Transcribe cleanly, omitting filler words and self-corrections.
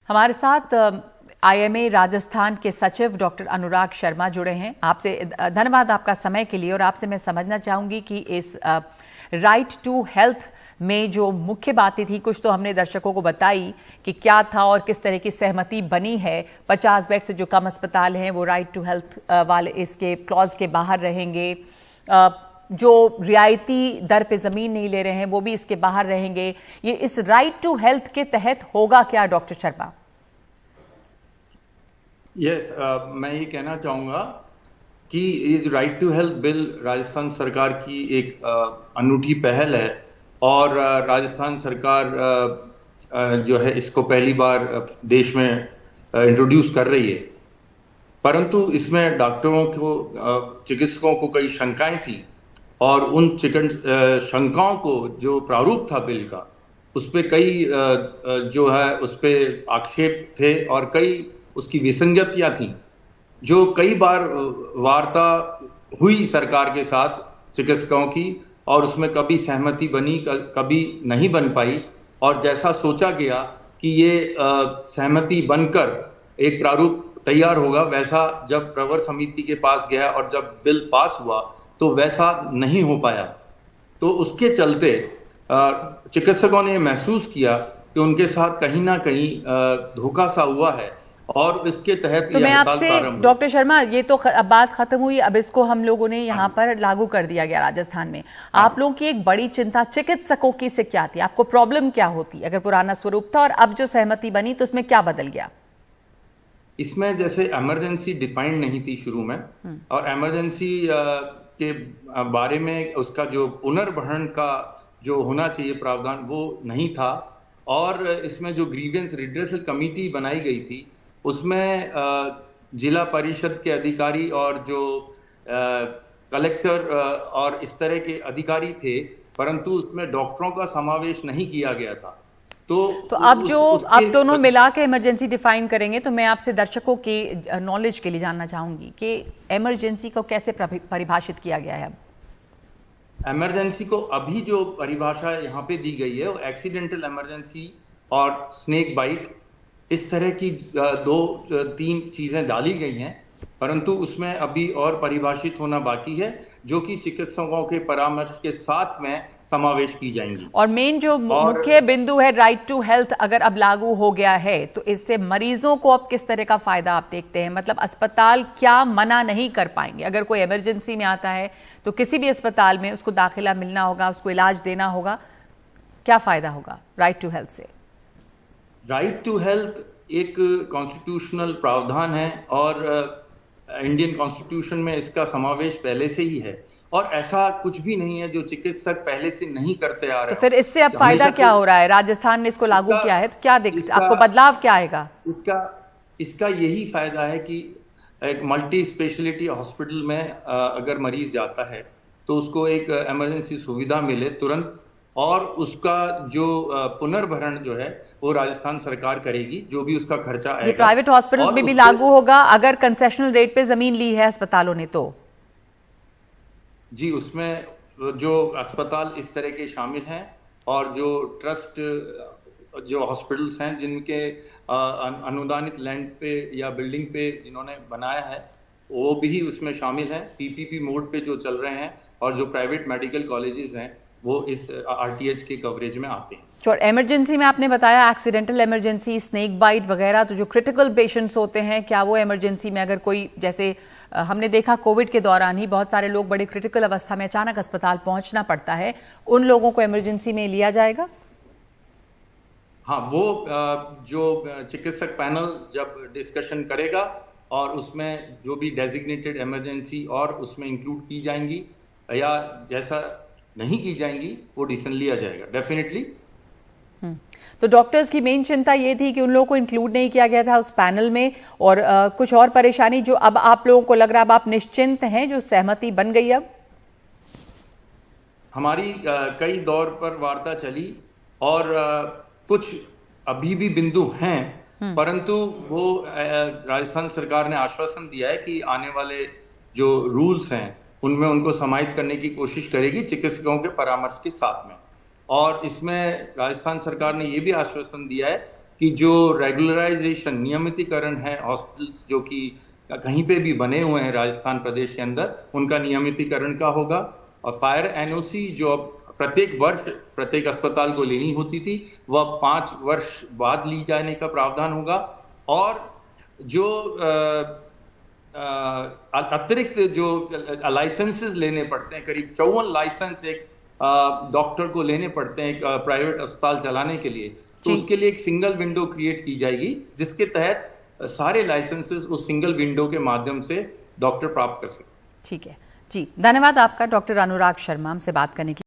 हमारे साथ आईएमए राजस्थान के सचिव डॉक्टर अनुराग शर्मा जुड़े हैं। आपसे धन्यवाद आपका समय के लिए। और आपसे मैं समझना चाहूंगी कि इस राइट टू हेल्थ में जो मुख्य बातें थी, कुछ तो हमने दर्शकों को बताई कि क्या था और किस तरह की सहमति बनी है। 50 बेड से जो कम अस्पताल हैं वो राइट टू हेल्थ वाले इसके क्लॉज के बाहर रहेंगे। जो रियायती दर पे जमीन नहीं ले रहे हैं वो भी इसके बाहर रहेंगे। ये इस राइट टू हेल्थ के तहत होगा क्या डॉक्टर शर्मा? यस, मैं ये कहना चाहूंगा कि ये right to health bill Rajasthan सरकार की एक अनूठी पहल है और राजस्थान सरकार जो है इसको पहली बार देश में इंट्रोड्यूस कर रही है। परंतु इसमें डॉक्टरों को, चिकित्सकों को कई शंकाएं थी और उन शंकाओं को जो प्रारूप था बिल का, उस पे कई जो है उस पे आक्षेप थे और कई उसकी विसंगतियां थी, जो कई बार वार्ता हुई सरकार के साथ चिकित्सकों की और उसमें कभी सहमति बनी, कभी नहीं बन पाई। और जैसा सोचा गया कि ये सहमति बनकर एक प्रारूप तैयार होगा, वैसा जब प्रवर समिति के पास गया और जब बिल पास हुआ तो वैसा नहीं हो पाया। तो उसके चलते चिकित्सकों ने महसूस किया कि उनके साथ कहीं ना कहीं धोखा सा हुआ है और इसके तहत तो मैं आपसे डॉक्टर शर्मा, ये तो अब बात खत्म हुई, अब इसको हम लोगों ने यहाँ पर लागू कर दिया गया राजस्थान में। आप लोगों की एक बड़ी चिंता चिकित्सकों की से क्या थी? आपको प्रॉब्लम क्या होती अगर पुराना स्वरूप था और अब जो सहमति बनी तो उसमें क्या बदल गया? इसमें जैसे इमरजेंसी डिफाइंड नहीं थी शुरू में और इमरजेंसी के बारे में उसका जो पुनर्भरण का जो होना चाहिए प्रावधान वो नहीं था। और इसमें जो ग्रीवेंस रिड्रेसल कमेटी बनाई गई थी उसमें जिला परिषद के अधिकारी और जो कलेक्टर और इस तरह के अधिकारी थे, परंतु उसमें डॉक्टरों का समावेश नहीं किया गया था। तो अब जो आप दोनों मिला के इमरजेंसी डिफाइन करेंगे, तो मैं आपसे दर्शकों के नॉलेज के लिए जानना चाहूंगी कि इमरजेंसी को कैसे परिभाषित किया गया है? इमरजेंसी को अभी जो परिभाषा यहाँ पे दी गई है वो एक्सीडेंटल इमरजेंसी और स्नेक बाइट, इस तरह की 2-3 चीजें डाली गई हैं, परंतु उसमें अभी और परिभाषित होना बाकी है, जो कि चिकित्सकों के परामर्श के साथ में समावेश की जाएंगी। और मेन जो मुख्य बिंदु है राइट टू हेल्थ अगर अब लागू हो गया है तो इससे मरीजों को अब किस तरह का फायदा आप देखते हैं? मतलब अस्पताल क्या मना नहीं कर पाएंगे? अगर कोई इमरजेंसी में आता है तो किसी भी अस्पताल में उसको दाखिला मिलना होगा, उसको इलाज देना होगा, क्या फायदा होगा राइट टू हेल्थ से? राइट टू हेल्थ एक कॉन्स्टिट्यूशनल प्रावधान है और इंडियन कॉन्स्टिट्यूशन में इसका समावेश पहले से ही है और ऐसा कुछ भी नहीं है जो चिकित्सक पहले से नहीं करते आ रहे। तो फिर इससे अब फायदा क्या हो रहा है? राजस्थान ने इसको लागू किया है तो क्या आपको बदलाव क्या आएगा? इसका यही फायदा है कि एक मल्टी स्पेशलिटी हॉस्पिटल में अगर मरीज जाता है तो उसको एक इमरजेंसी सुविधा मिले तुरंत, और उसका जो पुनर्भरण जो है वो राजस्थान सरकार करेगी, जो भी उसका खर्चा आएगा। ये प्राइवेट हॉस्पिटल्स में भी लागू होगा अगर कंसेशनल रेट पे जमीन ली है अस्पतालों ने तो? जी, उसमें जो अस्पताल इस तरह के शामिल हैं और जो ट्रस्ट जो हॉस्पिटल्स हैं जिनके अनुदानित लैंड पे या बिल्डिंग पे जिन्होंने बनाया है वो भी उसमें शामिल है। पीपीपी मोड पे जो चल रहे हैं और जो प्राइवेट मेडिकल कॉलेजेस हैं वो इस आरटीएच के कवरेज में आते हैं। और इमरजेंसी में आपने बताया एक्सीडेंटल इमरजेंसी, स्नेक बाइट वगैरह, तो जो क्रिटिकल पेशेंट्स होते हैं, क्या वो इमरजेंसी में अगर कोई, जैसे हमने देखा कोविड के दौरान ही बहुत सारे लोग बड़े क्रिटिकल अवस्था में अचानक अस्पताल पहुंचना पड़ता है, उन लोगों को इमरजेंसी में लिया जाएगा? हाँ, वो जो चिकित्सक पैनल जब डिस्कशन करेगा और उसमें जो भी डेजिग्नेटेड इमरजेंसी और उसमें इंक्लूड की जाएंगी या जैसा नहीं की जाएंगी वो डिसीजन लिया जाएगा डेफिनेटली। तो डॉक्टर्स की मेन चिंता ये थी कि उन लोगों को इंक्लूड नहीं किया गया था उस पैनल में, और कुछ और परेशानी जो अब आप लोगों को लग रहा है अब आप निश्चिंत हैं, जो सहमति बन गई? अब हमारी कई दौर पर वार्ता चली और कुछ अभी भी बिंदु हैं, परंतु वो राजस्थान सरकार ने आश्वासन दिया है कि आने वाले जो रूल्स हैं उनमें उनको समाहित करने की कोशिश करेगी चिकित्सकों के परामर्श के साथ में। और इसमें राजस्थान सरकार ने ये भी आश्वासन दिया है कि जो रेगुलराइजेशन नियमितीकरण है हॉस्पिटल्स जो कि कहीं पे भी बने हुए हैं राजस्थान प्रदेश के अंदर, उनका नियमितीकरण का होगा। और फायर एनओसी जो अब प्रत्येक वर्ष प्रत्येक अस्पताल को लेनी होती थी, वह 5 वर्ष बाद ली जाने का प्रावधान होगा। और जो अतिरिक्त जो लाइसेंसेस लेने पड़ते हैं, करीब 54 लाइसेंस एक डॉक्टर को लेने पड़ते हैं एक प्राइवेट अस्पताल चलाने के लिए, तो उसके लिए एक सिंगल विंडो क्रिएट की जाएगी, जिसके तहत सारे लाइसेंसेस उस सिंगल विंडो के माध्यम से डॉक्टर प्राप्त कर सकते हैं। ठीक है जी, धन्यवाद आपका डॉक्टर अनुराग शर्मा हमसे बात करने के लिए।